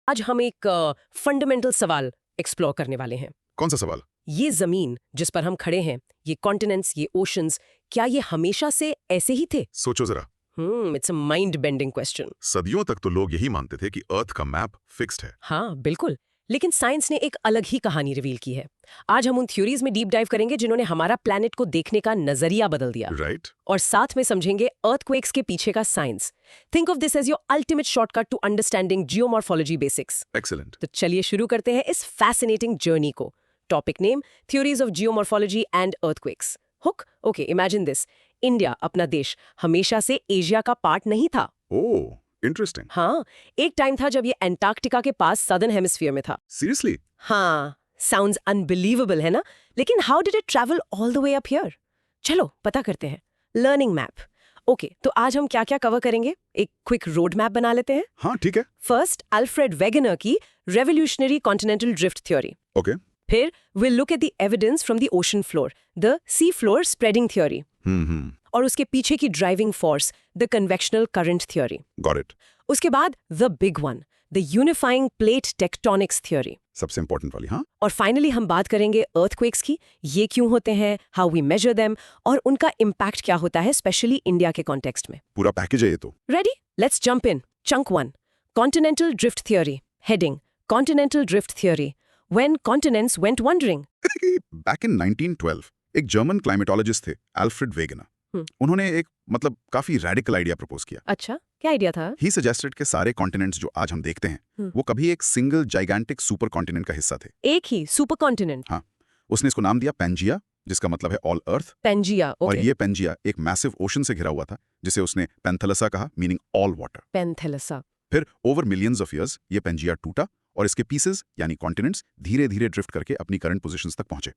आज हम एक फंडामेंटल सवाल एक्सप्लोर करने वाले हैं। कौन सा सवाल? ये जमीन जिस पर हम खड़े हैं, ये कॉन्टिनेंट्स, ये ओशंस, क्या ये हमेशा से ऐसे ही थे? सोचो जरा। It's a mind bending question. सदियों तक तो लोग यही मानते थे कि अर्थ का मैप फिक्स्ड है। हाँ, बिल्कुल। लेकिन साइंस ने एक अलग ही कहानी रिवील की है। आज हम उन थ्योरीज में डीप डाइव करेंगे जिन्होंने हमारा प्लैनेट को देखने का नजरिया बदल दिया। राइट? और साथ में समझेंगे अर्थक्वेक्स के पीछे का science. Think of this as your ultimate shortcut to understanding geomorphology basics. Excellent. तो चलिए शुरू करते हैं इस फैसिनेटिंग जर्नी को। Topic name: theories of geomorphology and earthquakes. Hook? Okay, imagine this. India, अपना देश, हमेशा से एशिया का पार्ट नहीं था। Oh, interesting. हाँ, एक टाइम था जब ये एंटार्क्टिका के पास सदर्न हेमिस्फीयर में था। सीरियसली? हाँ, साउंड्स अनबिलीवेबल है ना? लेकिन how did it travel all the way up here? चलो पता करते हैं। Learning map. ओके, तो आज हम क्या क्या कवर करेंगे? एक क्विक रोड मैप बना लेते हैं। हाँ, ठीक है। फर्स्ट, अल्फ्रेड वेगनर की revolutionary continental drift theory. Okay. फिर will look at the evidence from the ocean floor, the sea floor spreading theory. और उसके पीछे की driving force, the convectional current theory. Got it. उसके बाद the big one, the unifying plate tectonics theory. सबसे important वाली। हाँ। और फाइनली हम बात करेंगे अर्थक्वेक्स की, ये क्यों होते हैं, हाउ वी मेजर देम, और उनका इम्पैक्ट क्या होता है, स्पेशली इंडिया के कॉन्टेक्स्ट में। पूरा पैकेज है ये तो। Ready? Let's jump in. Chunk 1, continental drift theory. Heading: continental drift theory, when continents went wondering. Back in 1912 एक जर्मन क्लाइमेटोलॉजिस्ट थे, अल्फ्रेड वेगनर। उन्होंने एक काफी रेडिकल आइडिया प्रपोज किया। अच्छा, क्या आइडिया था? ही सजेस्टेड के सारे कॉन्टिनेंट्स जो आज हम देखते हैं वो कभी एक सिंगल जाइगेंटिक सुपर कॉन्टिनेंट का हिस्सा थे। एक ही सुपर कॉन्टिनेंट? हाँ। उसने इसको नाम दिया पेंजिया, जिसका मतलब है ऑल अर्थ। पेंजिया, और ओके। ये पेंजिया एक मैसिव ओशन से घिरा हुआ था, जिसे उसने पेंथेलसा कहा, मीनिंग ऑल वाटर। पेंथेलसा। फिर ओवर मिलियंस ऑफ इयर्स ये पेंजिया टूटा और इसके पीसेस यानी कॉन्टिनेंट्स धीरे धीरे ड्रिफ्ट करके अपनी करंट पोजीशंस तक पहुंचे।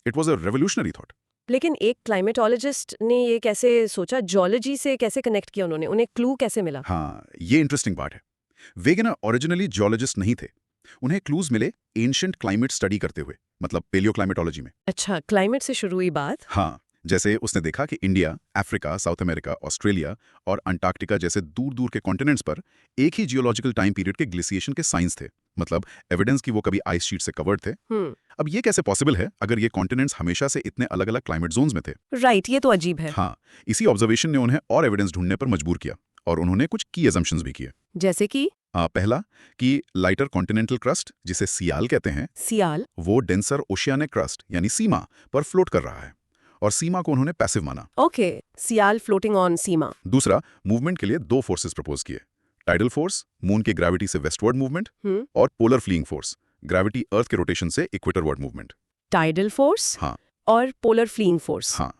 It was a revolutionary thought. लेकिन एक क्लाइमेटोलॉजिस्ट ने ये कैसे सोचा? जियोलॉजी से कैसे कनेक्ट किया उन्होंने? उन्हें क्लू कैसे मिला? हाँ, ये इंटरेस्टिंग बात है। वेगनर ओरिजिनली जियोलॉजिस्ट नहीं थे। उन्हें क्लूज मिले एंशिएंट क्लाइमेट स्टडी करते हुए, मतलब पेलियोक्लाइमेटोलॉजी में। अच्छा, क्लाइमेट से शुरू हुई बात। हाँ, जैसे उसने देखा कि India, Africa, south America, Australia और अंटार्कटिका जैसे दूर दूर के कॉन्टिनेंट्स पर एक ही जियोलॉजिकल टाइम पीरियड के ग्लेसिएशन के साइंस थे, मतलब एविडेंस कि वो कभी आइस शीट से कवर्ड थे। अब ये कैसे पॉसिबल है अगर ये कॉन्टिनेंट्स हमेशा से इतने अलग अलग क्लाइमेट जोन्स में थे? राइट, ये तो अजीब है। हाँ, इसी ऑब्जर्वेशन ने उन्हें और एविडेंस ढूंढने पर मजबूर किया और उन्होंने कुछ की असम्पशंस भी किए। जैसे कि? पहला कि लाइटर कॉन्टिनेंटल क्रस्ट, जिसे सियाल कहते हैं, सियाल? वो डेंसर ओशियानिक क्रस्ट यानी सीमा पर फ्लोट कर रहा है, और सीमा को उन्होंने पैसिव माना। ओके, सियाल फ्लोटिंग ऑन सीमा। दूसरा, मूवमेंट के लिए दो फोर्सेस प्रपोज किए: टाइडल फोर्स, मून की ग्रेविटी से वेस्टवर्ड मूवमेंट, और पोलर फ्लीइंग फोर्स, ग्रेविटी अर्थ के रोटेशन से इक्वेटरवर्ड मूवमेंट। Tidal force? हाँ। और पोलर फ्लीइंग फोर्स? हाँ।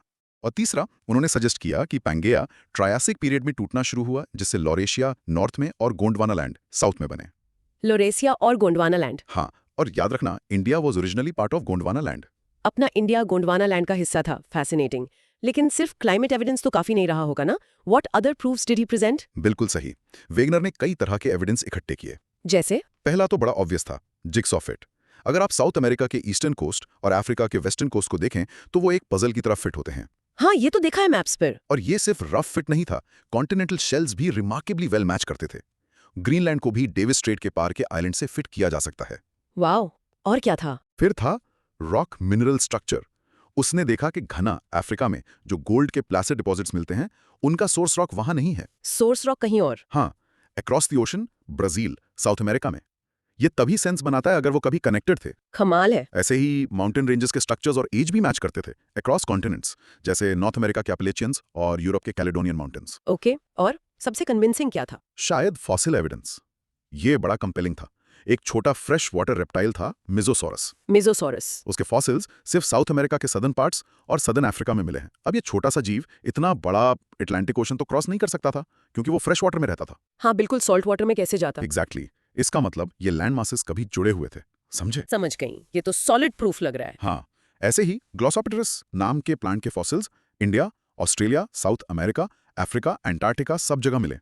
और तीसरा, उन्होंने सजेस्ट किया कि पैंगेया ट्रायासिक पीरियड में टूटना शुरू हुआ, जिससे लॉरेशिया नॉर्थ में और गोंडवाना लैंड साउथ में बने। लोरेसिया और गोंडवाना लैंड? हाँ, और याद रखना, India was originally part of Gondwana land. अपना इंडिया गोंडवाना लैंड का हिस्सा था। फैसिनेटिंग। लेकिन सिर्फ क्लाइमेट एविडेंस तो काफी नहीं रहा होगा ना? What other proofs did he present? बिल्कुल सही। वेगनर ने कई तरह के एविडेंस इकट्ठे किए। जैसे? पहला तो बड़ा ऑब्वियस था, जिग्सॉ फिट। अगर आप साउथ अमेरिका के ईस्टर्न कोस्ट और अफ्रीका के वेस्टर्न कोस्ट को देखें तो वो एक पजल की तरह फिट होते हैं। हाँ, ये तो देखा है मैप्स पर। और ये सिर्फ रफ फिट नहीं था, कॉन्टिनेंटल शेल्स भी रिमार्केबली वेल मैच करते थे। ग्रीनलैंड को भी डेविस स्ट्रेट के पार के आइलैंड से फिट किया जा सकता है। वाओ, और क्या था? फिर था रॉक मिनरल स्ट्रक्चर। उसने देखा कि घना अफ्रीका में जो गोल्ड के प्लासिड डिपॉजिट्स मिलते हैं, उनका सोर्स रॉक वहां नहीं है। सोर्स रॉक कहीं और? हाँ, across the ocean, Brazil, south America में। ये तभी सेंस बनाता है अगर वो कभी कनेक्टेड थे। कमाल है। ऐसे ही माउंटेन रेंजेस के स्ट्रक्चर्स और एज भी मैच करते थे अक्रॉस कॉन्टिनेंट्स, जैसे नॉर्थ अमेरिका के एपलेचियंस और यूरोप के कैलेडोनियन माउंटेन्स। ओके, और सबसे कन्विंसिंग क्या था? शायद फॉसिल एविडेंस। ये बड़ा कंपेलिंग था। एक छोटा फ्रेश वाटर रेप्टाइल था, मिजोसॉरस। मिजोसॉरस? उसके फॉसिल्स सिर्फ साउथ अमेरिका के सदर्न पार्ट्स और सदर्न अफ्रीका में मिले हैं। अब ये छोटा सा जीव इतना बड़ा अटलांटिक ओशन तो क्रॉस नहीं कर सकता था, क्योंकि वो फ्रेश वाटर में रहता था। हाँ, बिल्कुल, सॉल्ट वाटर में कैसे जाता? एग्जैक्टली। इसका मतलब ये लैंड मासेस कभी जुड़े हुए थे। समझे? समझ गई। ये तो सॉलिड प्रूफ लग रहा है। हाँ, ऐसे ही ग्लोसोप्टेरस नाम के प्लांट के fossils India, Australia, south America, Africa, Antarctica सब जगह मिले।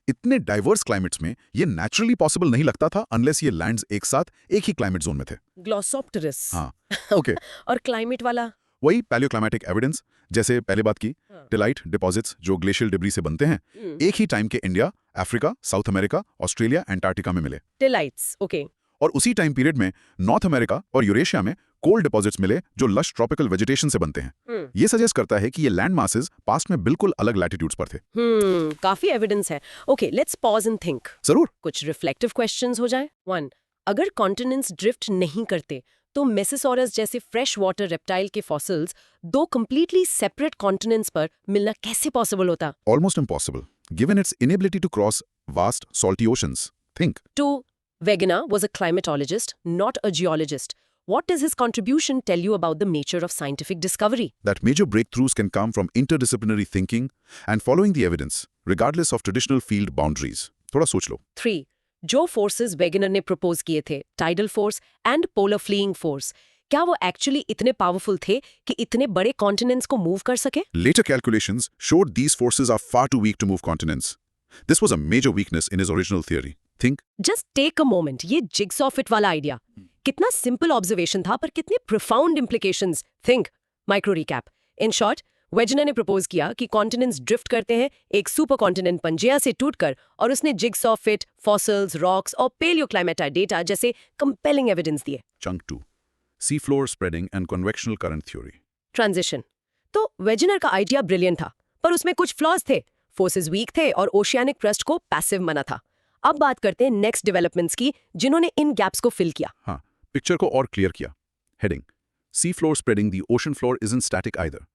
इतने डाइवर्स क्लाइमेट्स में ये नेचुरली पॉसिबल नहीं लगता था अनलेस ये लैंड्स एक साथ एक ही क्लाइमेट जोन में थे। ग्लोसोप्टेरस? हाँ, ओके। और क्लाइमेट वाला? वही पैलियोक्लाइमेटिक एविडेंस, जैसे पहले बात की हाँ। टिलाइट डिपॉजिट्स जो ग्लेशियल डिब्री से बनते हैं, एक ही टाइम के India, Africa, south America, Australia, Antarctica में मिले। टिलाइट्स, ओके। और उसी टाइम पीरियड में नॉर्थ अमेरिका और यूरेशिया में कोल्ड डिपॉजिट्स मिले जो लश ट्रॉपिकल वेजिटेशन से बनते हैं। ये सजेस्ट करता है कि ये लैंड मासेस पास्ट में बिल्कुल अलग लैटिट्यूड्स पर थे। काफी एविडेंस है। Okay, let's pause and think. जरूर। कुछ रिफ्लेक्टिव क्वेश्चंस हो जाए। 1, अगर कॉन्टिनेंट्स ड्रिफ्ट नहीं करते तो मेसिसॉरस जैसे फ्रेश वाटर रेप्टाइल के फॉसिल्स दो कंप्लीटली सेपरेट कॉन्टिनेंट्स पर मिलना कैसे पॉसिबल होता? Almost impossible, given its inability to cross vast salty oceans. Think. 2, Wegener was a climatologist, not a geologist. What does his contribution tell you about the nature of scientific discovery? That major breakthroughs can come from interdisciplinary thinking and following the evidence, regardless of traditional field boundaries. थोड़ा सोच लो। 3, जो forces Wegener ने propose किए थे, tidal force and polar fleeing force, क्या वो actually इतने powerful थे कि इतने बड़े कॉन्टिनेंट्स को मूव कर सके? Later calculations showed these forces are far too weak to move continents. This was a major weakness in his original theory. Think. Just take a moment, ये जिग्सॉ फिट वाला idea कितना simple observation था पर कितने profound implications. Think, micro recap. In short, Wegener ने propose किया कि continents drift करते हैं एक सुपर कॉन्टिनेंट पंजिया से टूटकर, और उसने जिग्सॉ फिट, फॉसिल्स, रॉक्स और पेलियोक्लाइमेटाइट डेटा जैसे कंपेलिंग एविडेंस दिए। Chunk 2. Seafloor spreading and convectional current theory. Transition. तो वेजनर का आइडिया ब्रिलियंट था पर उसमें कुछ फ्लॉज थे। फोर्सेस वीक थे और ओशियानिक क्रस्ट को पैसिव माना था। अब बात करते हैं नेक्स्ट डेवलपमेंट्स की जिन्होंने इन गैप्स को फिल किया। हाँ, पिक्चर को और क्लियर किया। Heading, C floor spreading the ocean floor isn't static either.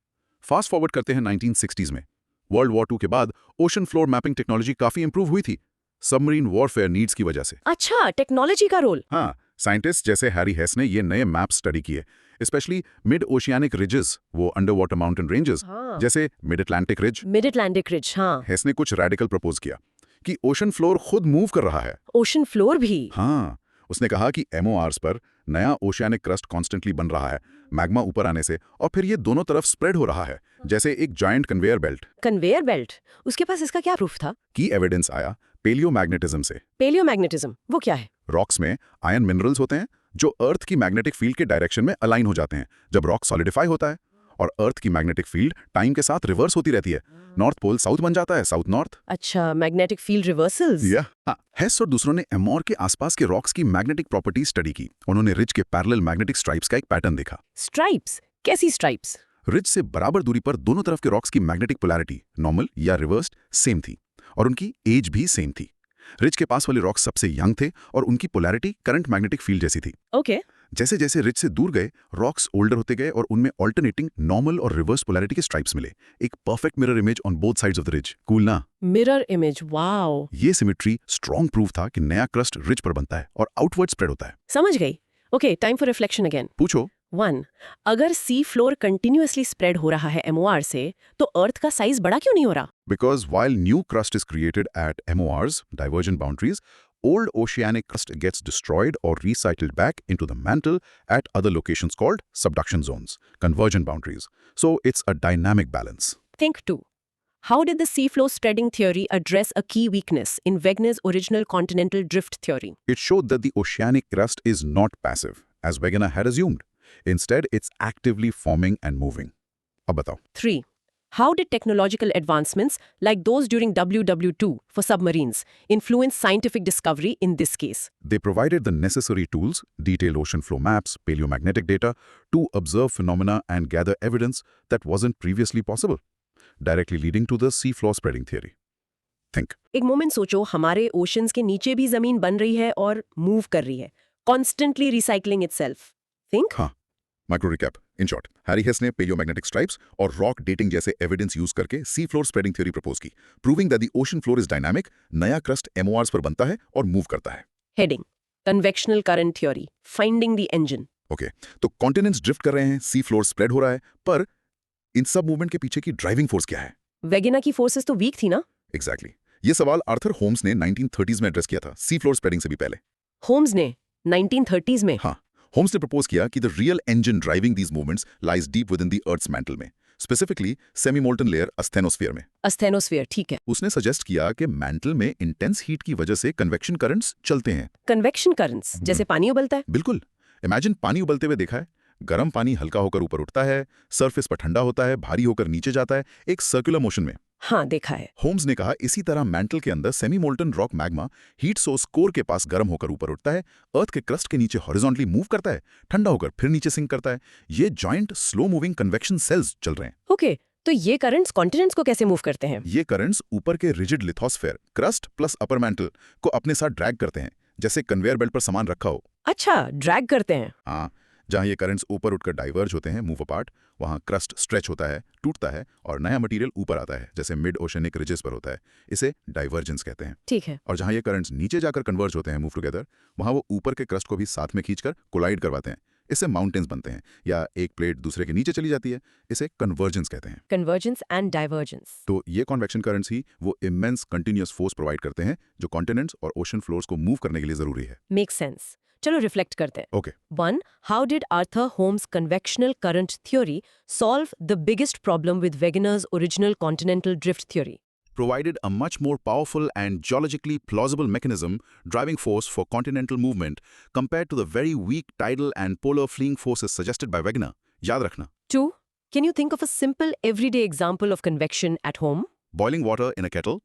Fast forward करते हैं 1960s में। वर्ल्ड वॉर 2 के बाद ओशन फ्लोर मैपिंग टेक्नोलॉजी काफी इंप्रूव हुई थी, सबमरीन वॉरफेयर नीड्स की वजह से। अच्छा, टेक्नोलॉजी का रोल। हाँ, साइंटिस्ट जैसे हैरी हेस ने ये नए मैप स्टडी किए, स्पेशली मिड ओशियानिक रिजेस, वो अंडर वाटर माउंटेन रेंजेस, जैसे mid Atlantic ridge. Mid Atlantic ridge, हाँ। हेस ने कुछ रेडिकल प्रपोज किया कि ओशन फ्लोर खुद मूव कर रहा है। ओशन फ्लोर भी? हाँ, उसने कहा कि एमओआर्स पर नया ओशियानिक क्रस्ट कॉन्स्टेंटली बन रहा है, मैग्मा ऊपर आने से, और फिर ये दोनों तरफ स्प्रेड हो रहा है जैसे एक giant conveyor belt. Conveyor belt? उसके पास इसका क्या प्रूफ था? की एविडेंस आया पेलियोमैग्नेटिज्म से। पेलियोमैग्नेटिज्म वो क्या है? रॉक्स में आयन मिनरल्स होते हैं जो अर्थ की मैग्नेटिक फील्ड के डायरेक्शन में अलाइन हो जाते हैं जब रॉक सॉलिडिफाई होता है, और अर्थ की मैग्नेटिक फील्ड टाइम के साथ रिवर्स होती रहती है। नॉर्थ पोल साउथ बन जाता है, साउथ नॉर्थ। अच्छा, मैग्नेटिक फील्ड रिवर्सल्स। हेस और दूसरों ने एमओआर के आसपास के रॉक्स की मैग्नेटिक प्रॉपर्टीज स्टडी की। उन्होंने रिज के पैरेलल मैग्नेटिक स्ट्राइप्स का एक पैटर्न देखा। स्ट्राइप्स? कैसी स्ट्राइप्स? रिज से बराबर दूरी पर दोनों तरफ के रॉक्स की मैग्नेटिक पोलैरिटी, नॉर्मल या रिवर्स्ड, सेम थी, और उनकी एज भी सेम थी। रिज के पास वाले रॉक्स सबसे यंग थे और उनकी पोलैरिटी करंट मैग्नेटिक फील्ड जैसी थी। ओके। जैसे जैसे रिज से दूर गए, रॉक्स ओल्डर होते गए और उनमें ऑल्टरनेटिंग नॉर्मल और रिवर्स पोलैरिटी के स्ट्राइप्स मिले। एक perfect mirror image on both sides of the ridge. Cool ना? Mirror image, wow. ये सिमेट्री स्ट्रॉन्ग प्रूफ था कि नया क्रस्ट रिज पर बनता है और आउटवर्ड स्प्रेड होता है। समझ गई। Okay, time for reflection again. पूछो। 1, अगर सी फ्लोर कंटिन्यूअसली स्प्रेड हो रहा है एमओआर से, तो अर्थ का साइज बड़ा क्यों नहीं हो रहा? Because while new crust is created at MORs, divergent boundaries, old oceanic crust gets destroyed or recycled back into the mantle at other locations called subduction zones, convergent boundaries. So it's a dynamic balance. Think 2. How did the seafloor spreading theory address a key weakness in Wegener's original continental drift theory? It showed that the oceanic crust is not passive, as Wegener had assumed. Instead, it's actively forming and moving. अब बताओ। 3. How did technological advancements like those during WW2 for submarines influence scientific discovery in this case? They provided the necessary tools, detailed ocean flow maps, paleomagnetic data, to observe phenomena and gather evidence that wasn't previously possible, directly leading to the seafloor spreading theory. Think. एक moment सोचो, हमारे oceans के नीचे भी जमीन बन रही है और मूव कर रही है, constantly recycling itself. Think? हाँ, micro recap. In short, Harry Hess ने पेलियोमैग्नेटिक स्ट्राइप्स और रॉक डेटिंग जैसे एविडेंस यूज करके sea floor spreading theory propose की, proving that the ocean floor is dynamic, नया क्रस्ट एमओआर्स पर बनता है और मूव करता है। Heading: Convectional current theory. Finding the engine. Okay, तो कॉन्टिनेंट्स ड्रिफ्ट कर रहे हैं, सी फ्लोर स्प्रेड हो रहा है, पर इन सब मूवमेंट के पीछे की ड्राइविंग फोर्स क्या है? वेगेनर की फोर्सेस तो वीक थी ना? एग्जैक्टली। ये सवाल आर्थर होम्स ने 1930s में एड्रेस किया था, सी फ्लोर स्प्रेडिंग से भी पहले। होम्स ने 1930s में? हाँ, होम्स ने प्रपोज किया कि the real engine driving these movements lies deep within the earth's mantle में, specifically semi molten layer asthenosphere में। अस्थेनोस्फीयर, ठीक है। उसने सजेस्ट किया कि मैंटल में इंटेंस हीट की वजह से कन्वेक्शन करंट्स चलते हैं। कन्वेक्शन करंट्स, जैसे पानी उबलता है? बिल्कुल। इमेजिन पानी उबलते हुए देखा है, गर्म पानी हल्का होकर ऊपर उठता है, सरफेस पर ठंडा होता है, भारी होकर नीचे जाता है, एक सर्कुलर मोशन में। हाँ, देखा है। होम्स ने कहा इसी तरह मैंटल के अंदर semi molten rock magma heat source core के पास गर्म होकर ऊपर उठता है, अर्थ के क्रस्ट के नीचे हॉरिजॉन्टली मूव करता है, ठंडा होकर फिर नीचे सिंक करता है। ये giant slow moving convection cells चल रहे हैं। ओके, तो ये करंट्स कॉन्टिनेंट्स को कैसे मूव करते हैं? ये करंट्स ऊपर के rigid lithosphere crust plus upper mantle को अपने साथ ड्रैग करते हैं, जैसे कन्वेयर बेल्ट पर सामान रखा हो। अच्छा, ड्रैग करते हैं। हाँ, जहाँ ये करंट्स ऊपर उठकर डाइवर्ज होते हैं, मूव अपार्ट, वहाँ क्रस्ट स्ट्रेच होता है, टूटता है और नया मटेरियल ऊपर आता है, जैसे मिड ओशनिक रिजेस पर होता है। इसे डाइवर्जेंस कहते हैं। ठीक है। और जहाँ ये करंट्स नीचे जाकर कन्वर्ज होते हैं, मूव टुगेदर, वहाँ वो ऊपर के क्रस्ट को भी साथ में खींचकर कोलाइड करवाते हैं। इससे माउंटेन्स बनते हैं, या एक प्लेट दूसरे के नीचे चली जाती है। इसे कन्वर्जेंस कहते हैं। Convergence and divergence. तो ये कॉन्वेक्शन करंट्स ही वो इमेंस कंटिन्यूअस फोर्स प्रोवाइड करते हैं जो कॉन्टिनेंट्स और ओशन फ्लोर्स को मूव करने के लिए जरूरी है। Make sense. चलो रिफ्लेक्ट करते हैं। Okay. 1. How did Arthur Holmes' convectional current theory solve the biggest problem with Wegener's original continental drift theory? Provided a much more powerful and geologically plausible mechanism driving force for continental movement compared to the very weak tidal and polar fleeing forces suggested by Wegener. याद रखना। 2. Can you think of a simple everyday example of convection at home? Boiling water in a kettle,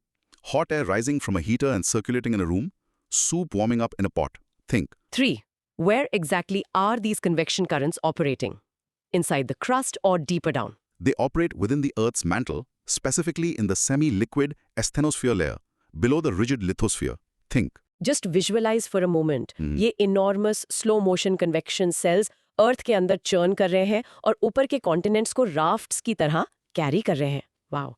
hot air rising from a heater and circulating in a room, soup warming up in a pot. Think. 3. Where exactly are these convection currents operating? Inside the crust or deeper down? They operate within the Earth's mantle, specifically in the semi-liquid asthenosphere layer, below the rigid lithosphere. Think. Just visualize for a moment. ये enormous slow motion convection cells अर्थ के अंदर churn कर रहे हैं और ऊपर के continents को राफ्ट्स की तरह कैरी कर रहे हैं। Wow.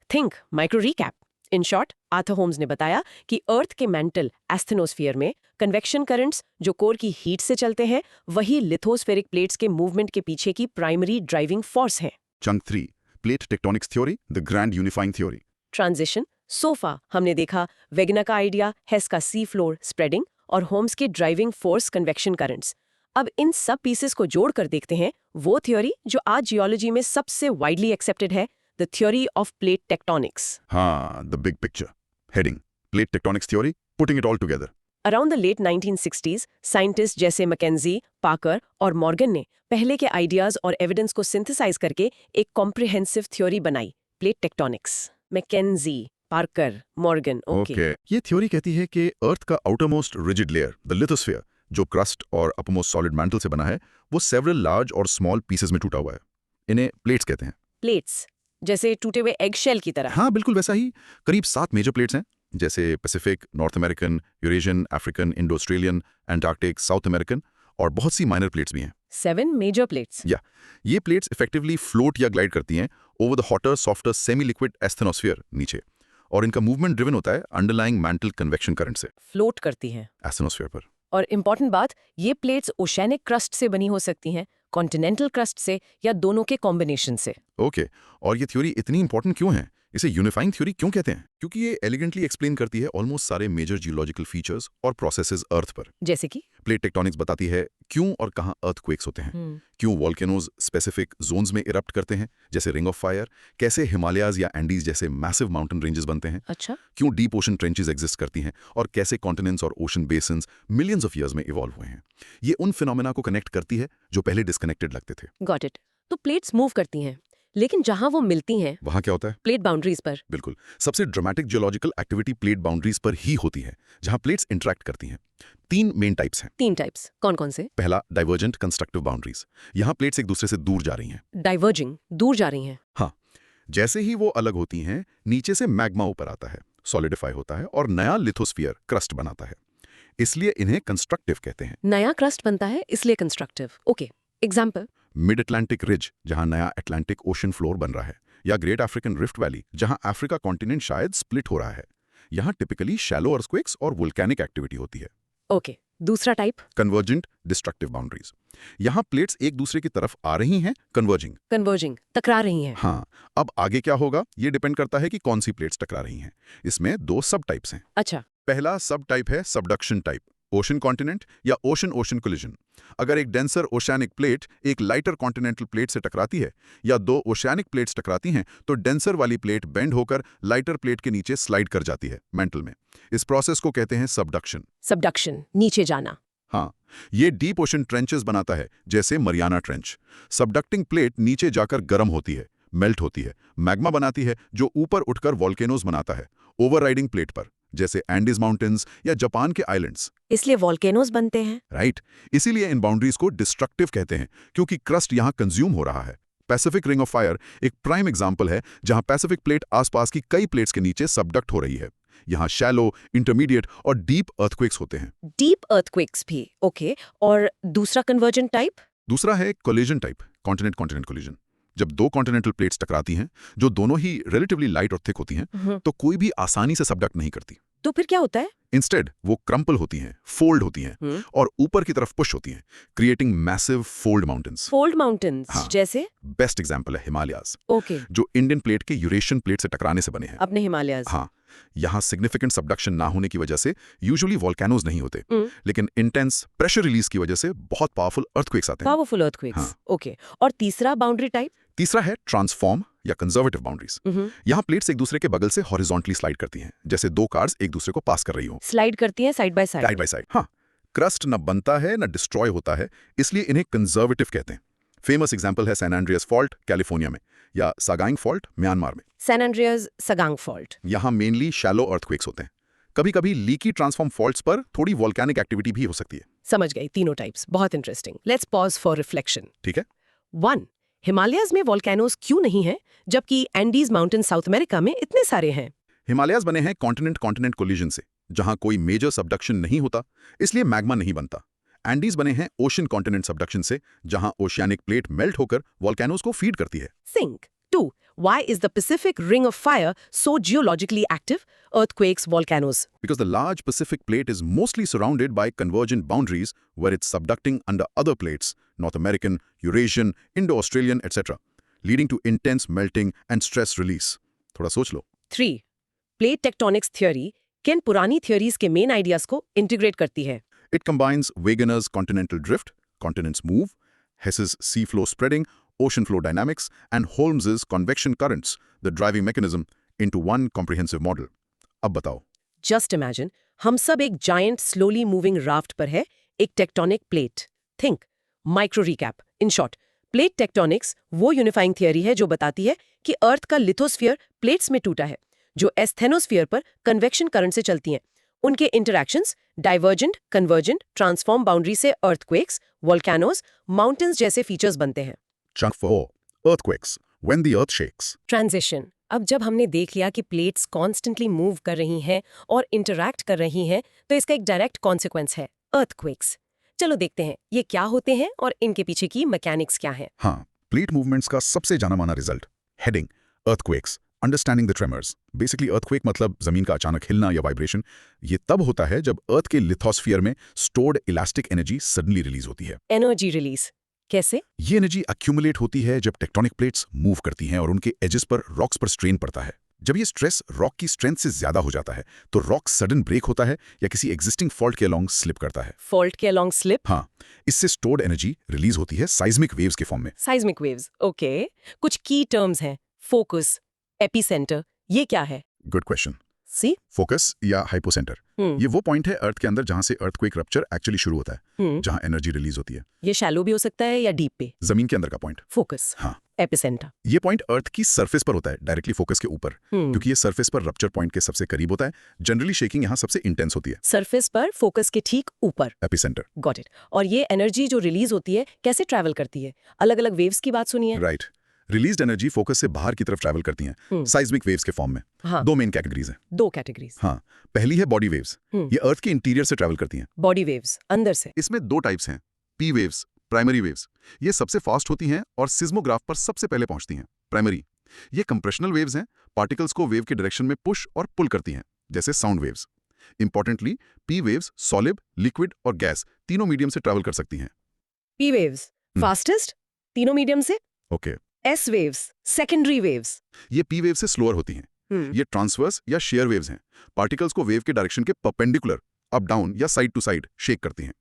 Think micro recap. In short, Arthur Holmes ने बताया कि अर्थ के मेंटल एस्थेनोस्फीयर में कन्वेक्शन करंट्स जो कोर की हीट से चलते हैं, वही लिथोस्फेरिक प्लेट्स के मूवमेंट के पीछे की प्राइमरी ड्राइविंग फोर्स हैं। Chunk 3. Plate tectonics theory, the grand unifying theory. Transition. Sofa हमने देखा वेगनर का आइडिया, हेस का सी फ्लोर स्प्रेडिंग और होम्स के ड्राइविंग फोर्स कन्वेक्शन करंट्स। अब इन सब पीसेस को जोड़कर देखते हैं वो थ्योरी जो आज जियोलॉजी में सबसे वाइडली एक्सेप्टेड है, the theory of plate tectonics. हाँ, the big picture. Heading. Plate tectonics theory, putting it all together. Around the late 1960s, scientist जैसे मैकेंजी, पाकर और मॉर्गन ने पहले के आइडियाज और एविडेंस को सिंथेसाइज करके एक कॉम्प्रिहेंसिव थ्योरी बनाई, plate tectonics. McKenzie, Parker, Morgan. Okay. ये थ्योरी कहती है कि अर्थ का outermost rigid layer, the lithosphere, जो क्रस्ट और अपरमोस्ट सॉलिड मैंटल से बना है, वो सेवरल लार्ज और स्मॉल पीसेस में टूटा हुआ है। इन्हें प्लेट्स कहते हैं। प्लेट्स, जैसे टूटे हुए एग शेल की तरह। हाँ, बिल्कुल वैसा ही। करीब 7 मेजर प्लेट्स हैं, जैसे Pacific, north American, Eurasian, African, Indo Australian, Antarctic, south American और बहुत सी माइनर प्लेट्स भी हैं। 7 मेजर प्लेट्स। ये प्लेट्स इफेक्टिवली फ्लोट या ग्लाइड करती हैं over the hotter softer semi liquid asthenosphere नीचे, और इनका मूवमेंट ड्रिवन होता है अंडरलाइंग मैंटल कन्वेक्शन करंट से फ्लोट करती हैं एस्थेनोस्फीयर पर। और इम्पॉर्टेंट बात, ये प्लेट्स ओशैनिक क्रस्ट से बनी हो सकती हैं, कॉन्टिनेंटल क्रस्ट से, या दोनों के कॉम्बिनेशन से। ओके, और ये थ्योरी इतनी इंपॉर्टेंट क्यों है? इसे यूनिफाइंग थ्योरी क्यों कहते हैं? क्योंकि ये एलिगेंटली एक्सप्लेन करती है ऑलमोस्ट सारे मेजर जियोलॉजिकल फीचर्स और प्रोसेसेस अर्थ पर। जैसे कि प्लेट टेक्टोनिक्स बताती है क्यों और कहाँ अर्थक्वेक्स होते हैं, क्यों वॉल्केनोज स्पेसिफिक जोन्स में इरप्ट करते हैं जैसे रिंग ऑफ फायर, कैसे हिमालयाज या एंडीज जैसे मैसिव माउंटेन रेंजेस बनते हैं, अच्छा, क्यों डीप ओशन ट्रेंचेस एग्जिस्ट करती हैं, और कैसे कॉन्टिनेंट्स और ocean basins millions of years में इवॉल्व हुए हैं। ये उन फिनोमेना को कनेक्ट करती है जो पहले डिस्कनेक्टेड लगते थे। Got it. तो प्लेट्स मूव करती हैं, लेकिन जहां वो मिलती हैं वहां क्या होता है? प्लेट बाउंड्रीज पर। बिल्कुल, सबसे dramatic geological activity plate boundaries पर ही होती है, जहां प्लेट्स इंटरैक्ट करती हैं। 3 मेन टाइप्स हैं। 3 टाइप्स, कौन कौन से? पहला, डाइवर्जेंट कंस्ट्रक्टिव बाउंड्रीज। यहाँ प्लेट्स एक दूसरे से दूर जा रही हैं। डाइवर्जिंग, दूर जा रही हैं। हाँ, जैसे ही वो अलग होती हैं, नीचे से मैग्मा ऊपर आता है, सॉलिडिफाई होता है और नया लिथोस्फीयर क्रस्ट बनाता है। इसलिए इन्हें कंस्ट्रक्टिव कहते हैं। नया क्रस्ट बनता है, इसलिए constructive. Okay, example? Mid Atlantic ridge, जहां नया अटलांटिक ओशन फ्लोर बन रहा है, या ग्रेट अफ्रीकन रिफ्ट वैली, जहां अफ्रीका कॉन्टिनेंट शायद स्प्लिट हो रहा है। यहाँ टिपिकली शैलो अर्थक्वेक्स और वोल्केनिक एक्टिविटी होती है। ओके, दूसरा टाइप? Convergent destructive boundaries. यहाँ प्लेट्स एक दूसरे की तरफ आ रही हैं, कन्वर्जिंग, टकरा रही हैं। हाँ, अब आगे क्या होगा ये डिपेंड करता है कि कौन सी प्लेट्स टकरा रही हैं। इसमें 2 सब टाइप्स हैं। अच्छा, पहला सब टाइप है सबडक्शन टाइप, ओशन कॉन्टिनेंट या ओशन ओशन कोलिजन। अगर एक डेंसर ओशियानिक प्लेट एक लाइटर कॉन्टिनेंटल प्लेट से टकराती है, या 2 ओशियानिक प्लेट्स टकराती हैं, तो डेंसर वाली प्लेट बेंड होकर लाइटर प्लेट के नीचे स्लाइड कर जाती है मैंटल में। इस प्रोसेस को कहते हैं सबडक्शन। सबडक्शन, नीचे जाना। हाँ, ये डीप ओशन ट्रेंचेस बनाता है, जैसे मरियाना ट्रेंच। सबडक्टिंग प्लेट नीचे जाकर गर्म होती है, मेल्ट होती है, मैग्मा बनाती है, जो ऊपर उठकर वॉल्केनोज बनाता है, ओवरराइडिंग प्लेट पर, जैसे एंडीज माउंटेन्स या जापान के आइलैंड्स। इसलिए वॉल्केनोज बनते हैं। राइट, इसीलिए इन बाउंड्रीज को डिस्ट्रक्टिव कहते हैं, क्योंकि क्रस्ट यहाँ कंज्यूम हो रहा है। पैसिफिक रिंग ऑफ फायर एक प्राइम एग्जाम्पल है, जहां पैसिफिक प्लेट आसपास की कई प्लेट्स के नीचे सबडक्ट हो रही है। यहाँ शैलो, इंटरमीडिएट और डीप अर्थक्वेक्स होते हैं। डीप अर्थक्वेक्स भी, ओके। और दूसरा कन्वर्जन टाइप? दूसरा है collision type, continent continent collision. जब दो कॉन्टिनेंटल प्लेट्स टकराती हैं, जो दोनों ही रिलेटिवली लाइट और थिक होती हैं, तो कोई भी आसानी से सबडक्ट नहीं करती। तो फिर क्या होता है? इंस्टेड वो क्रम्पल होती हैं, फोल्ड होती हैं और ऊपर की तरफ पुश होती हैं, creating massive fold mountains. Fold mountains, हाँ। जैसे? बेस्ट एग्जाम्पल है हिमालयाज, ओके। जो इंडियन प्लेट के यूरेशियन प्लेट से टकराने से बने हैं। अपने हिमालयाज। हाँ, यहाँ सिग्निफिकेंट सबडक्शन ना होने की वजह से यूजुअली वॉल्केनोज नहीं होते, लेकिन इंटेंस प्रेशर रिलीज की वजह से बहुत पावरफुल अर्थक्वेक्स आते हैं। पावरफुल अर्थक्वेक्स, हाँ। ओके। और तीसरा बाउंड्री टाइप? तीसरा है ट्रांसफॉर्म या कंजर्वेटिव बाउंड्रीज। यहाँ प्लेट्स एक दूसरे के बगल से हॉरिजॉन्टली स्लाइड करती हैं, जैसे दो कार्स एक दूसरे को पास कर रही हो। स्लाइड करती हैं side by side. Side by side, हाँ। क्रस्ट न बनता है न डिस्ट्रॉय होता है, इसलिए इन्हें कंजर्वेटिव कहते हैं। फेमस एग्जाम्पल है सैन एंड्रियास फॉल्ट कैलिफोर्निया में, या सागाइंग फॉल्ट म्यांमार में। San Andreas Sagaing fault. यहाँ मेनली शैलो अर्थक्वेक्स होते हैं। कभी कभी लीकी ट्रांसफॉर्म फॉल्ट्स पर थोड़ी वॉल्केनिक एक्टिविटी भी हो सकती है। समझ गई तीनों टाइप्स, बहुत interesting. Let's pause for reflection. ठीक है। 1. हिमालयाज में वॉल्केनोज क्यों नहीं हैं, जबकि एंडीज माउंटेन साउथ अमेरिका में इतने सारे हैं? हिमालयाज बने हैं कॉन्टिनेंट कॉन्टिनेंट कोलिजन से, जहां कोई मेजर सबडक्शन नहीं होता, इसलिए मैग्मा नहीं बनता। एंडीज बने हैं ओशन कॉन्टिनेंट सबडक्शन से, जहां ओशियानिक प्लेट मेल्ट होकर वॉल्केनोज को फीड करती है। Think. 2. Why is the Pacific Ring of Fire so geologically active? Earthquakes, volcanoes. Because the large Pacific plate is mostly surrounded by convergent boundaries where it's subducting under other plates, North American, Eurasian, Indo-Australian, etc., leading to intense melting and stress release. थोड़ा सोच लो। 3. Plate tectonics theory किन पुरानी theories के main ideas को integrate करती है? It combines Wegener's continental drift, continents move, Hess's sea flow spreading, ocean flow dynamics, and Holmes's convection currents, the driving mechanism, into one comprehensive model. अब बताओ। Just imagine, हम सब एक giant slowly moving raft पर है, एक tectonic plate. Think. Micro recap. In short, plate tectonics वो unifying theory है जो बताती है कि अर्थ का लिथोस्फीयर प्लेट्स में टूटा है, जो एस्थेनोस्फीयर पर कन्वेक्शन करंट से चलती हैं। उनके interactions divergent, convergent, transform boundary से अर्थक्वेक्स, वॉल्केनोज, माउंटेन्स जैसे फीचर्स बनते हैं। Chunk 4. Earthquakes. When the earth shakes. Transition. अब जब हमने देख लिया कि प्लेट्स कॉन्स्टेंटली मूव कर रही हैं और इंटरैक्ट कर रही हैं, तो इसका एक डायरेक्ट कॉन्सिक्वेंस है अर्थक्वेक्स। चलो देखते हैं ये क्या होते हैं और इनके पीछे की मैकेनिक्स क्या है। हाँ, प्लेट मूवमेंट्स का सबसे जाना माना result, heading, earthquakes, understanding the tremors. Basically earthquake मतलब जमीन का अचानक हिलना या वाइब्रेशन। ये तब होता है जब अर्थ के लिथोस्फीयर में stored elastic energy suddenly release होती है। एनर्जी रिलीज कैसे? ये एनर्जी अक्यूमुलेट होती है जब टेक्टोनिक प्लेट्स मूव करती हैं और उनके एजेस पर रॉक्स पर स्ट्रेन पड़ता है। जब ये स्ट्रेस रॉक की स्ट्रेंथ से ज्यादा हो जाता है, तो रॉक सडन ब्रेक होता है या किसी एग्जिस्टिंग फॉल्ट के अलोंग स्लिप करता है। फॉल्ट के अलोंग स्लिप? हाँ, इससे स्टोर्ड एनर्जी रिलीज होती है साइज्मिक वेव्स के फॉर्म में। Seismic waves, okay. कुछ की टर्म्स हैं, फोकस, एपिसेंटर, ये क्या है? Good question. सी? फोकस या हाइपोसेंटर, ये वो पॉइंट है अर्थ के अंदर जहां से अर्थक्वेक रप्चर एक्चुअली शुरू होता है, जहां एनर्जी रिलीज होती है। ये शैलो भी हो सकता है या डीप पे? जमीन के अंदर का पॉइंट। फोकस। हाँ। एपिसेंटर? ये पॉइंट अर्थ की सरफेस पर होता है, डायरेक्टली फोकस के ऊपर, क्योंकि ये सरफेस पर रप्चर पॉइंट के सबसे करीब होता है। जनरली शेकिंग यहाँ सबसे इंटेंस होती है। सरफेस पर फोकस के ठीक ऊपर। एपिसेंटर। Got it. और ये एनर्जी जो रिलीज होती है कैसे ट्रैवल करती है? अलग अलग वेव्स की बात सुनी है। राइट। रिलीज्ड एनर्जी फोकस से बाहर की तरफ ट्रैवल करती हैं, साइज्मिक वेव्स के फॉर्म में। हाँ। दो मेन कैटेगरीज हैं। दो कैटेगरीज। हाँ, पहली है बॉडी वेव्स। ये अर्थ के इंटीरियर से ट्रैवल करती हैं। बॉडी वेव्स अंदर से। इसमें दो टाइप्स हैं, पी वेव्स, प्राइमरी वेव्स। ये सबसे फास्ट होती हैं और सिज्मोग्राफ पर सबसे पहले पहुंचती हैं। प्राइमरी ये कंप्रेशनल वेव्स हैं, पार्टिकल्स को वेव के डायरेक्शन में पुश और पुल करती हैं, जैसे sound waves. Importantly, P waves solid, liquid और गैस तीनों मीडियम से ट्रैवल कर सकती हैं। पी वेव्स फास्टेस्ट, तीनों मीडियम से। Okay. S waves, secondary waves. ये पी वेव से स्लोअर होती हैं। ये ट्रांसवर्स या शेयर वेव्स हैं, पार्टिकल्स को वेव के डायरेक्शन के परपेंडिकुलर, अप डाउन या साइड टू साइड शेक करती हैं।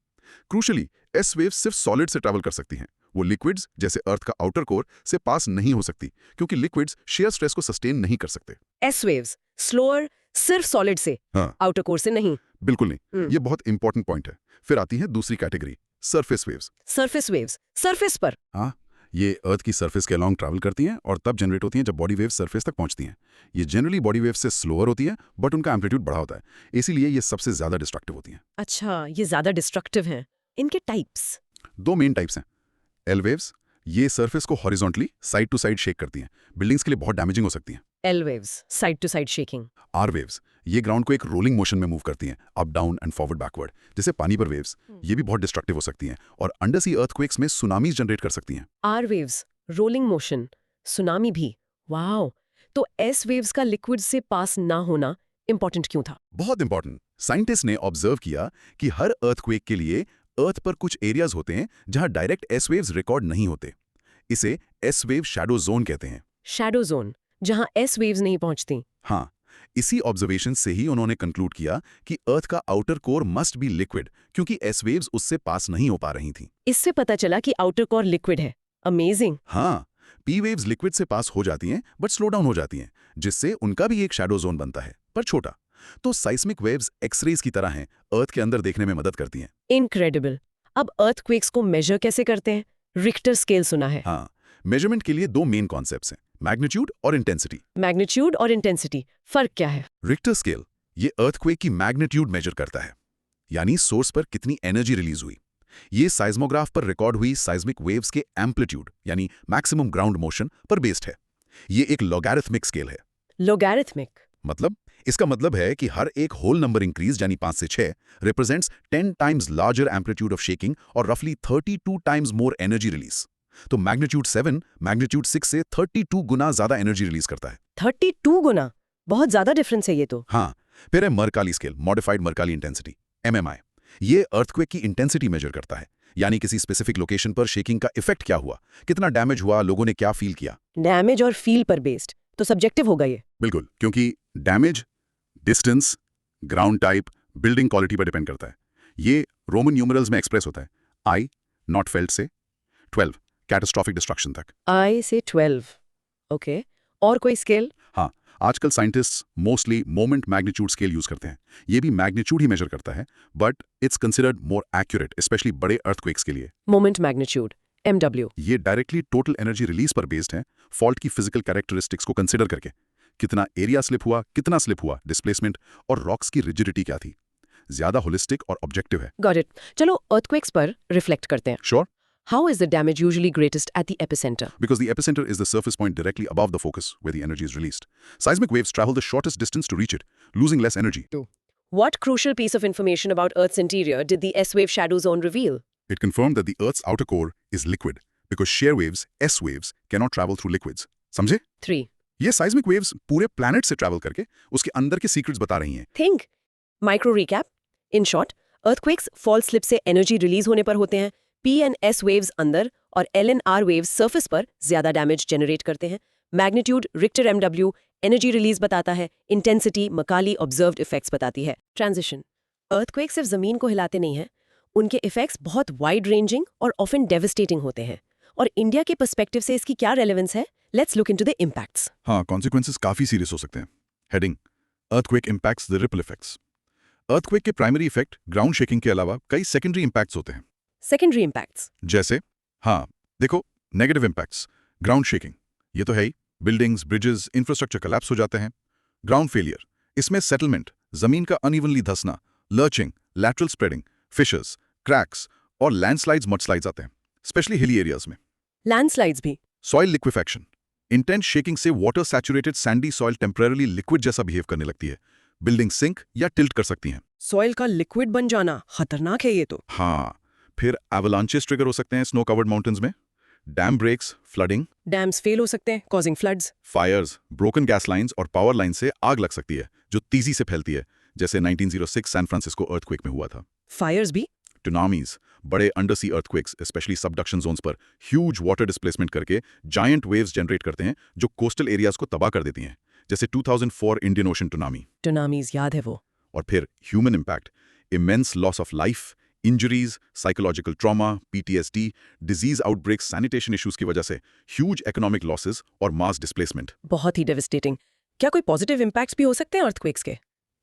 क्रूशली, एस वेव्स सिर्फ सॉलिड से ट्रैवल कर सकती हैं। वो लिक्विड्स जैसे अर्थ का आउटर कोर से पास नहीं हो सकती, क्योंकि लिक्विड्स शेयर स्ट्रेस को सस्टेन नहीं कर सकते। एस वेव्स स्लोअर, सिर्फ सॉलिड से, हाँ आउटर कोर से नहीं। बिल्कुल नहीं, ये बहुत इंपॉर्टेंट पॉइंट है। फिर आती है दूसरी category, surface waves. Surface waves, surface पर। हाँ, ये अर्थ की सरफेस के अलॉन्ग ट्रैवल करती हैं और तब जनरेट होती हैं जब बॉडी वेव्स सरफेस तक पहुंचती हैं। ये जनरली बॉडी वेव्स से स्लोअर होती है, बट उनका एम्पलीट्यूड बड़ा होता है, इसीलिए ये सबसे ज्यादा डिस्ट्रक्टिव होती हैं। अच्छा, ये ज्यादा डिस्ट्रक्टिव हैं। इनके टाइप्स? दो मेन टाइप्स हैं। एल वेव्स, ये सरफेस को horizontally side to side shake करती हैं, बिल्डिंग्स के लिए बहुत डैमेजिंग हो सकती हैं। L waves, side to side shaking. R waves, ये ग्राउंड को एक रोलिंग मोशन में मूव करती हैं, up down and forward backward, जैसे पानी पर वेव्स। ये भी बहुत डिस्ट्रक्टिव हो सकती हैं और अंडर सी अर्थक्वेक्स में सुनामीज जनरेट कर सकती हैं। R waves, rolling motion, tsunami भी। वाओ, तो एस वेव्स का लिक्विड से पास ना होना इंपॉर्टेंट क्यों था? बहुत इंपॉर्टेंट। साइंटिस्ट ने ऑब्जर्व किया कि हर अर्थक्वेक के लिए अर्थ पर कुछ एरियाज होते हैं जहां डायरेक्ट एस वेव्स रिकॉर्ड नहीं होते। इसे एस वेव शैडो जोन कहते हैं। शैडो जोन, जहां एस वेव्स नहीं पहुंचती। हाँ, इसी ऑब्जर्वेशन से ही उन्होंने कंक्लूड किया कि अर्थ का outer core must be liquid, क्योंकि एस वेव्स उससे पास नहीं हो पा रही थीं। इससे पता चला कि आउटर कोर लिक्विड है। अमेजिंग। हाँ, पी वेव्स लिक्विड से पास हो जाती हैं बट स्लो डाउन हो जाती हैं, जिससे उनका भी एक शैडो जोन बनता है, पर छोटा। तो साइस्मिक वेव्स एक्सरेज की तरह हैं, अर्थ के अंदर देखने में मदद करती हैं। इनक्रेडिबल। अब अर्थक्वेक्स को मेजर कैसे करते हैं? रिक्टर स्केल सुना है। हाँ, मेजरमेंट के लिए दो मेन कॉन्सेप्ट्स हैं, मैग्नीट्यूड और इंटेंसिटी। मैग्नीट्यूड और इंटेंसिटी, फर्क क्या है? रिक्टर स्केल ये अर्थक्वेक की मैग्नीट्यूड मेजर करता है, यानी सोर्स पर कितनी एनर्जी रिलीज हुई। ये साइज्मोग्राफ पर रिकॉर्ड हुई साइज्मिक वेव्स के एम्पलीट्यूड यानी मैक्सिमम ग्राउंड मोशन पर बेस्ड है। ये एक लॉगैरिथमिक स्केल है। लोगैरिथमिक? मतलब इसका मतलब है कि हर एक होल नंबर इंक्रीज यानी 5 से 6 represents 10 times larger amplitude of shaking और रफली 32 टाइम्स मोर एनर्जी रिलीज। तो मैग्नीट्यूड 7 मैग्नीट्यूड 6 से 32 गुना ज्यादा एनर्जी रिलीज करता है। 32 गुना? बहुत ज्यादा डिफरेंस है ये तो। हाँ, फिर है मरकाली स्केल, मॉडिफाइड मरकाली इंटेंसिटी, MMI। ये अर्थक्वेक की इंटेंसिटी मेजर करता है, यानी किसी स्पेसिफिक लोकेशन पर शेकिंग का इफेक्ट क्या हुआ, कितना डैमेज हुआ, लोगों ने क्या फील किया। डैमेज और फील पर बेस्ड, तो सब्जेक्टिव होगा ये। बिल्कुल, क्योंकि damage, distance, ground type, building quality पर डिपेंड करता है। ये रोमन न्यूमरल्स में एक्सप्रेस होता है, I नॉट फेल्ट से 12 कैटास्ट्रॉफिक डिस्ट्रक्शन तक। I से 12। ओके, और कोई स्केल? हाँ, आजकल scientists mostly moment magnitude scale use करते हैं। ये भी मैग्नीट्यूड ही मेजर करता है, but it's considered more accurate, specially बड़े अर्थक्वेक्स के लिए। Moment magnitude, MW। ये डायरेक्टली टोटल एनर्जी रिलीज पर बेस्ड है, फॉल्ट की फिजिकल कैरेक्टरिस्टिक्स को कंसिडर करके। कितना एरिया स्लिप हुआ, डिस्प्लेसमेंट और रॉक्स की रिजिडिटी क्या थी। ज्यादा होलिस्टिक और ऑब्जेक्टिव है। Got it. चलो अर्थक्वेक्स पर रिफ्लेक्ट करते हैं। Sure, How is the damage usually greatest at the epicenter? because the epicenter is the surface point directly above the focus where the energy is released. Seismic waves travel the shortest distance to reach it, losing less energy. What crucial piece of information about Earth's interior did the S-wave shadow zone reveal? It confirmed that the Earth's outer core is liquid because shear waves, S waves, cannot travel through liquids. समझे? 3. ये seismic waves पूरे planet से travel करके उसके अंदर के secrets बता रही हैं। Think. Micro recap. In short, earthquakes fault slip से energy release होने पर होते हैं, P and S waves अंदर और L and R waves surface पर ज्यादा डैमेज जनरेट करते हैं। Magnitude Richter MW energy release बताता है, इंटेंसिटी मकाली ऑब्जर्व्ड इफेक्ट्स बताती है। ट्रांजिशन। अर्थक्वेक सिर्फ जमीन को हिलाते नहीं हैं, उनके इफेक्ट्स बहुत वाइड रेंजिंग और ऑफन डेविस्टेटिंग होते हैं। और इंडिया के पर्सपेक्टिव से इसकी क्या रेलेवेंस है? Let's look into the impacts. हाँ, कॉन्सिक्वेंसेस काफी सीरियस हो सकते हैं। Heading: earthquake impacts the ripple effects. Earthquake के प्राइमरी इफेक्ट ग्राउंड शेकिंग के अलावा कई सेकेंडरी इम्पैक्ट्स होते हैं। सेकेंडरी इम्पैक्ट्स जैसे, हाँ देखो, नेगेटिव इम्पैक्ट्स, ग्राउंड शेकिंग, ये तो है ही, बिल्डिंग्स, ब्रिजेस, इंफ्रास्ट्रक्चर कोलैप्स हो जाते हैं। ग्राउंड फेलियर, इसमें सेटलमेंट, जमीन का अनइवनली धंसना, lurching, lateral spreading, fissures, cracks और लैंडस्लाइड्स, मडस्लाइड्स आते हैं, स्पेशली हिली एरियाज में। लैंडस्लाइड्स भी। सॉइल लिक्विफेक्शन, इंटेंस शेकिंग से water saturated sandy soil temporarily liquid जैसा बिहेव करने लगती है, बिल्डिंग सिंक या टिल्ट कर सकती हैं। सॉइल का लिक्विड बन जाना खतरनाक है ये तो। हाँ, फिर एवलांचेस ट्रिगर हो सकते हैं स्नो कवर्ड माउंटेन्स में, dam breaks, flooding, dams fail हो सकते हैं, causing floods. Fires, broken gas lines और पावर लाइन से आग लग सकती है जो तेजी से फैलती है, जैसे 1906 सैन फ्रांसिस्को अर्थक्वेक में हुआ था। फायर्स भी। टुनामीज, बड़े undersea earthquakes, specially subduction zones पर ह्यूज वाटर डिस्प्लेसमेंट करके जायंट वेव्स जनरेट करते हैं जो कोस्टल एरियाज को तबाह कर देती हैं, जैसे 2004 इंडियन ओशन टुनामी। टुनामीज याद है वो। और फिर human impact, immense loss of life, injuries, psychological trauma, PTSD, disease outbreaks, sanitation issues की वजह से ह्यूज इकोनॉमिक लॉसेस और मास डिस्प्लेसमेंट। बहुत ही डेविस्टेटिंग। क्या कोई पॉजिटिव इम्पैक्ट्स भी हो सकते हैं अर्थक्वेक्स के?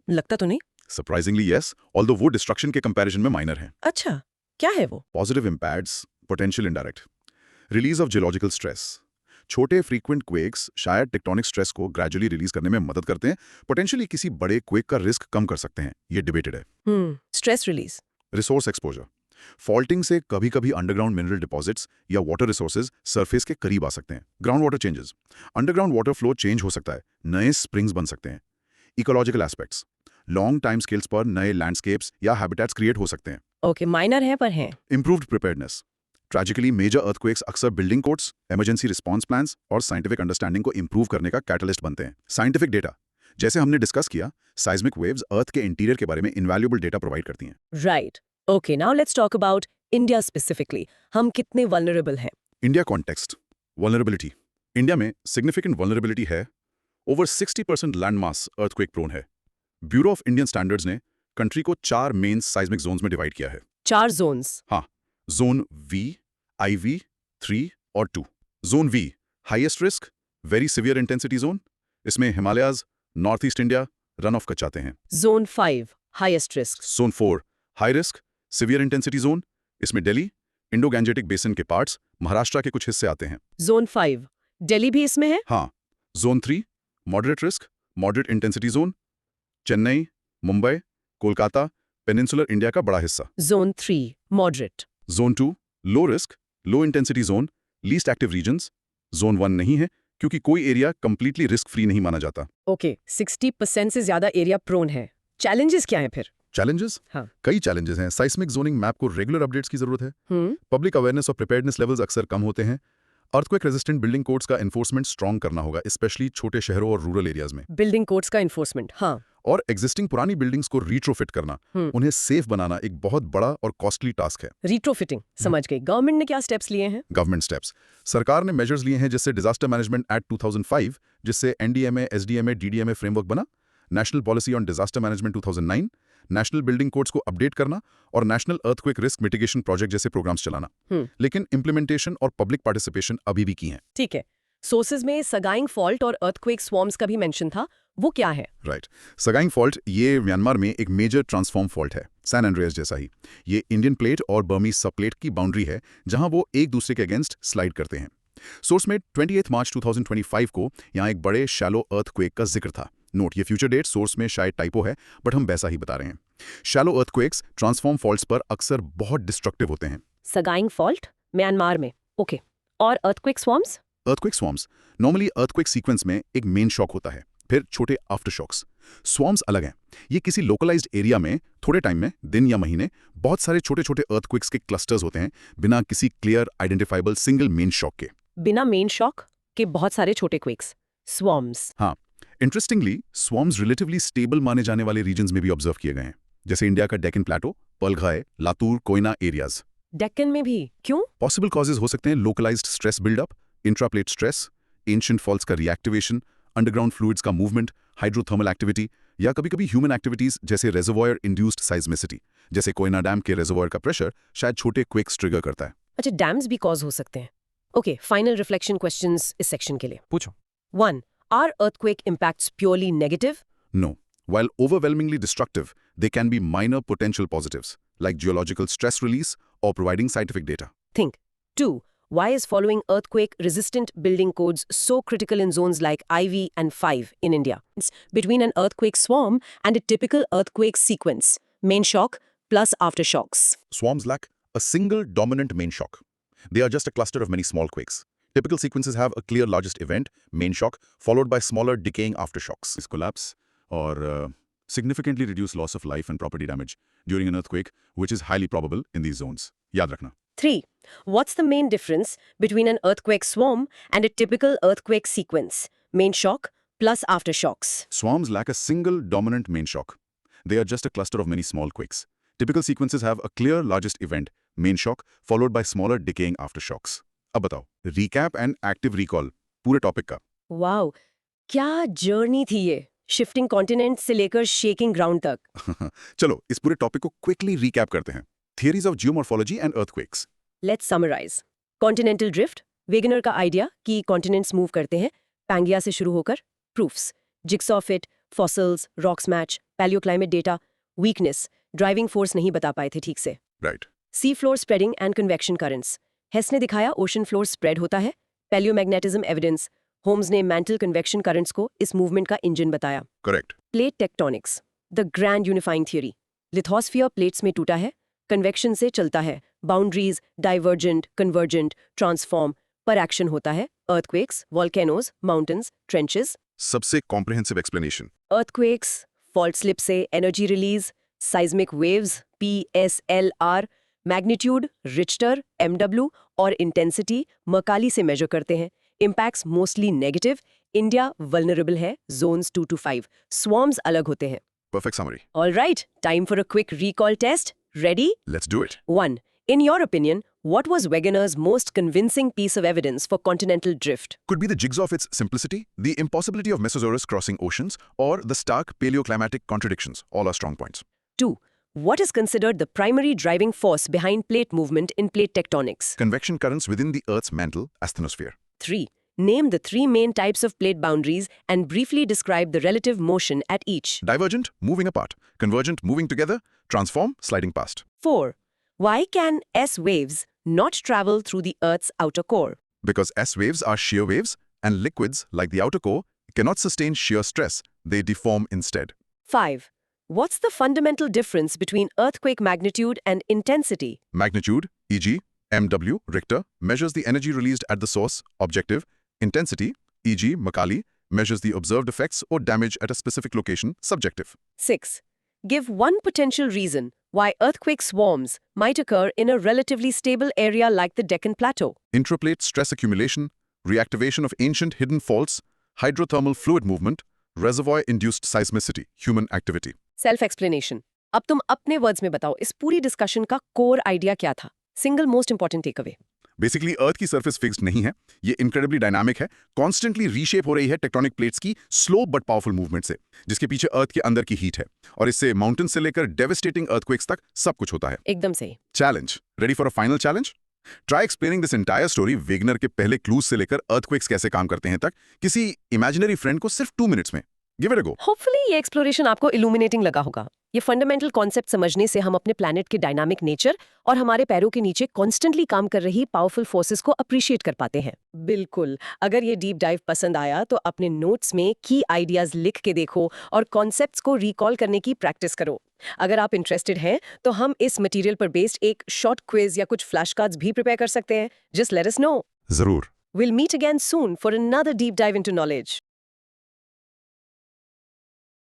लगता तो नहीं। सरप्राइजिंगली यस, ऑल्दो वो डिस्ट्रक्शन के कंपैरिजन में माइनर हैं। अच्छा, क्या है वो? Positive impacts, potential indirect, release of geological stress. छोटे फ्रीक्वेंट क्वेक्स शायद टेक्टोनिक स्ट्रेस को ग्रेजुअली रिलीज करने में मदद करते हैं, पोटेंशियली किसी बड़े क्वेक का रिस्क कम कर सकते हैं, ये डिबेटेड है। Stress release. Resource exposure, faulting से कभी कभी अंडरग्राउंड मिनरल डिपॉजिट्स या वाटर रिसोर्सेज सरफेस के करीब आ सकते हैं। Ground water changes, underground water flow change हो सकता है, नए स्प्रिंग्स बन सकते हैं। Ecological aspects, long time scales पर नए लैंडस्केप्स या हैबिटेट्स क्रिएट हो सकते हैं। ओके, माइनर है पर हैं। Improved preparedness, tragically major earthquakes अक्सर building codes, emergency response plans और साइंटिफिक अंडरस्टैंडिंग को इंप्रूव करने का कैटलिस्ट बनते हैं। साइंटिफिक डेटा, जैसे हमने डिस्कस किया, साइज्मिक वेव्स अर्थ के इंटीरियर के बारे में इनवैल्यूएबल डेटा प्रोवाइड करती हैं। Right. Okay, now let's talk about India specifically. हम कितने वल्नरेबल हैं? India context, vulnerability. इंडिया में सिग्निफिकेंट वल्नरेबिलिटी है। Over 60% land mass earthquake prone है। ब्यूरो ऑफ इंडियन स्टैंडर्ड्स ने कंट्री को 4 मेन साइज्मिक जोन्स में डिवाइड किया है। 4 जोन्स। हाँ, जोन वी, IV, 3 और 2। Zone V, highest risk, very severe intensity zone. इसमें Himalayas, north east India run of कचाते हैं। Zone 5, highest risk. Zone 4, high risk, severe intensity zone. इसमें दिल्ली, इंडो गैंजेटिक बेसिन के पार्ट्स, महाराष्ट्र के कुछ हिस्से आते हैं। जोन 5, दिल्ली भी इसमें है? हाँ। Zone 3, moderate risk, moderate intensity zone, Chennai, Mumbai, Kolkata, peninsular India का बड़ा हिस्सा। Zone 3, moderate. Zone 2, low risk, low intensity zone, least active regions. Zone 1 नहीं है क्योंकि कोई एरिया कंप्लीटली रिस्क फ्री नहीं माना जाता। ओके, 60% से ज्यादा एरिया प्रोन है। चैलेंजेस क्या हैं फिर? चैलेंजेस? हाँ। कई चैलेंजेस हैं। साइस्मिक जोनिंग मैप को रेगुलर अपडेट्स की जरूरत है। पब्लिक अवेयरनेस और प्रिपेयर्डनेस लेवल्स अक्सर कम होते हैं। अर्थक्वेक रेजिस्टेंट बिल्डिंग कोड्स का एनफोर्समेंट स्ट्रॉन्ग करना होगा, स्पेशली छोटे शहरों और रूरल एरियाज में। बिल्डिंग कोड्स का एनफोर्समेंट, हाँ। और एग्जिस्टिंग पुरानी बिल्डिंग्स को रीट्रोफिट करना, उन्हें सेफ बनाना एक बहुत बड़ा और कॉस्टली टास्क है। रीट्रोफिटिंग, समझ गई। गवर्नमेंट ने क्या स्टेप्स लिए हैं? गवर्नमेंट स्टेप्स, सरकार ने मेजर्स लिए हैं, जिससे डिजास्टर मैनेजमेंट एक्ट 2005, जिससे NDMA, SDMA, DDMA फ्रेमवर्क बना, national policy on disaster management 2009, national building codes को अपडेट करना और national earthquake risk mitigation project जैसे प्रोग्राम्स चलाना। लेकिन इंप्लीमेंटेशन और पब्लिक पार्टिसिपेशन अभी भी की है। ठीक है। सोर्सेज में सगाइंग फॉल्ट और अर्थक्वेक स्वॉर्म्स का भी मेंशन था, वो क्या है? राइट, सगाइंग फॉल्ट ये म्यांमार में एक मेजर ट्रांसफॉर्म फॉल्ट है, सैन एंड्रेस जैसा ही। ये इंडियन प्लेट और बर्मीज सब प्लेट की बाउंड्री है, जहां वो एक दूसरे के अगेंस्ट स्लाइड करते हैं। सोर्स में 28 मार्च 2025 को यहाँ एक बड़े शैलो अर्थक्वेक का जिक्र था। नोट, ये फ्यूचर डेट सोर्स में शायद टाइपो है, बट हम वैसा ही बता रहे हैं। शैलो अर्थक्वेक्स ट्रांसफॉर्म फॉल्ट्स पर अक्सर बहुत डिस्ट्रक्टिव होते हैं। सगाइंग फॉल्ट म्यांमार में, ओके। और earthquake swarms? Earthquake swarms normally earthquake sequence में एक मेन शॉक होता है, फिर छोटे आफ्टर शॉक्स। स्वॉर्म्स अलग हैं। ये किसी लोकलाइज्ड एरिया में थोड़े टाइम में, दिन या महीने, बहुत सारे छोटे छोटे अर्थक्वेक्स के क्लस्टर्स होते हैं, बिना किसी clear identifiable single main shock के। बिना मेन शॉक के बहुत सारे छोटे क्वेक्स, स्वॉर्म्स। हाँ, इंटरेस्टिंगली स्वॉर्म्स रिलेटिवली स्टेबल माने जाने वाले रीजन्स में भी ऑब्जर्व किए गए हैं, जैसे इंडिया का डेक्कन प्लेटो, पलघाय, लातूर, कोयना एरियाज। डेक्कन में भी क्यों? पॉसिबल कॉजेज हो सकते हैं localised stress buildup, intraplate stress, ancient faults का रिएक्टिवेशन, अंडरग्राउंड फ्लूइड्स का मूवमेंट, हाइड्रोथर्मल एक्टिविटी, या कभी-कभी ह्यूमन एक्टिविटीज जैसे रेजर्वॉयर इंड्यूस्ड साइज्मिसिटी, जैसे कोयना डैम के रेजर्वॉयर का प्रेशर शायद छोटे क्वेक्स ट्रिगर करता है। अच्छा, डैम्स भी कॉज हो सकते हैं। ओके, फाइनल रिफ्लेक्शन क्वेश्चंस इस सेक्शन के लिए। पूछो। 1. Are earthquake impacts purely negative? No. While overwhelmingly destructive, they can be minor potential positives, like geological stress release or providing scientific data. Think. 2. Why is following earthquake-resistant building codes so critical in zones like IV and 5 in India? It's between an earthquake swarm and a typical earthquake sequence, main shock plus aftershocks. Swarms lack a single dominant main shock. They are just a cluster of many small quakes. Typical sequences have a clear largest event, main shock, followed by smaller decaying aftershocks. This collapse or significantly reduce loss of life and property damage during an earthquake, which is highly probable in these zones. याद रखना। 3. What's the main difference between an earthquake swarm and a typical earthquake sequence, main shock plus aftershocks? Swarms lack a single dominant main shock. They are just a cluster of many small quakes. Typical sequences have a clear largest event, main shock, followed by smaller decaying aftershocks. अब बताओ, recap and active recall पूरे topic का। Wow, क्या journey थी ये, shifting continent से लेकर shaking ground तक। चलो इस पूरे टॉपिक को क्विकली रिकैप करते हैं। Theories of geomorphology and earthquakes. Let's summarise. Continental drift, Wegener का आइडिया कि कॉन्टिनेंट्स मूव करते हैं, पैंगिया से शुरू होकर। Proofs, jigsaw fit, fossils, rocks match, palaeoclimate data, weakness, driving force नहीं बता पाए थे ठीक से। Right. Sea floor spreading and convection currents, Hess ने दिखाया ओशन फ्लोर स्प्रेड होता है। पैलियोमैग्नेटिज्म एविडेंस, होम्स ने मैंटल कन्वेक्शन करंट्स को इस मूवमेंट का इंजन बताया। Correct. Plate tectonics, the grand unifying theory, lithosphere plates में टूटा है, कन्वेक्शन से चलता है, बाउंड्रीज डाइवर्जेंट, कन्वर्जेंट, ट्रांसफॉर्म पर एक्शन होता है, अर्थक्वेक्स, वॉल्केनोज, माउंटेन्स, ट्रेंचेस। सबसे comprehensive explanation. Earthquakes, fault slip से energy release, seismic waves, PSLR, magnitude, Richter, MW और इंटेंसिटी मकाली से मेजर करते हैं। Impacts mostly negative, India vulnerable है, जोन्स 2 to 5, स्वॉर्म्स अलग होते हैं। Perfect summary. All right, time for a quick recall test. Ready? Let's do it. 1. In your opinion, what was Wegener's most convincing piece of evidence for continental drift? Could be the jigs of its simplicity, the impossibility of Mesosaurus crossing oceans, or the stark paleoclimatic contradictions. All are strong points. 2. What is considered the primary driving force behind plate movement in plate tectonics? Convection currents within the Earth's mantle, asthenosphere. 3. Name the 3 main types of plate boundaries and briefly describe the relative motion at each. Divergent, moving apart. Convergent, moving together. Transform, sliding past. 4. Why can S waves not travel through the Earth's outer core? Because S waves are shear waves, and liquids, like the outer core, cannot sustain shear stress. They deform instead. 5. What's the fundamental difference between earthquake magnitude and intensity? Magnitude, e.g., MW, Richter, measures the energy released at the source, objective. Intensity, e.g., Mercalli, measures the observed effects or damage at a specific location, subjective. 6. Give one potential reason why earthquake swarms might occur in a relatively stable area like the Deccan Plateau. Intraplate stress accumulation, reactivation of ancient hidden faults, hydrothermal fluid movement, reservoir-induced seismicity, human activity. Self explanation. अब तुम अपने words में बताओ इस पूरी discussion का core idea क्या था? Single most important takeaway. Basically earth की सरफेस फिक्स्ड नहीं है, ये इनक्रेडिबली डायनामिक है, कॉन्स्टेंटली रीशेप हो रही है टेक्टोनिक प्लेट्स की स्लो बट पावरफुल मूवमेंट से, जिसके पीछे अर्थ के अंदर की हीट है, और इससे माउंटेन से लेकर डेविस्टेटिंग अर्थक्वेक्स तक सब कुछ होता है। एकदम सही। Challenge, ready for a final challenge? Try explaining this entire story Wegener के पहले क्लूज से लेकर अर्थक्वेक्स कैसे काम करते हैं तक किसी इमेजिनरी फ्रेंड को सिर्फ 2 मिनट्स में। Give it a go. Hopefully ये एक्सप्लोरेशन आपको इल्यूमिनेटिंग लगा होगा। ये फंडामेंटल कॉन्सेप्ट समझने से हम अपने प्लैनेट के डायनामिक नेचर और हमारे पैरों के नीचे कॉन्स्टेंटली काम कर रही पावरफुल फोर्सेस को अप्रिशिएट कर पाते हैं। बिल्कुल, अगर ये डीप डाइव पसंद आया तो अपने नोट्स में की आइडियाज लिख के देखो और कॉन्सेप्ट्स को रिकॉल करने की प्रैक्टिस करो। अगर आप इंटरेस्टेड हैं तो हम इस मटेरियल पर बेस्ड एक शॉर्ट क्विज या कुछ फ्लैश कार्ड्स भी प्रिपेयर कर सकते हैं। Just let us know. जरूर। We'll meet again soon for another deep dive into knowledge.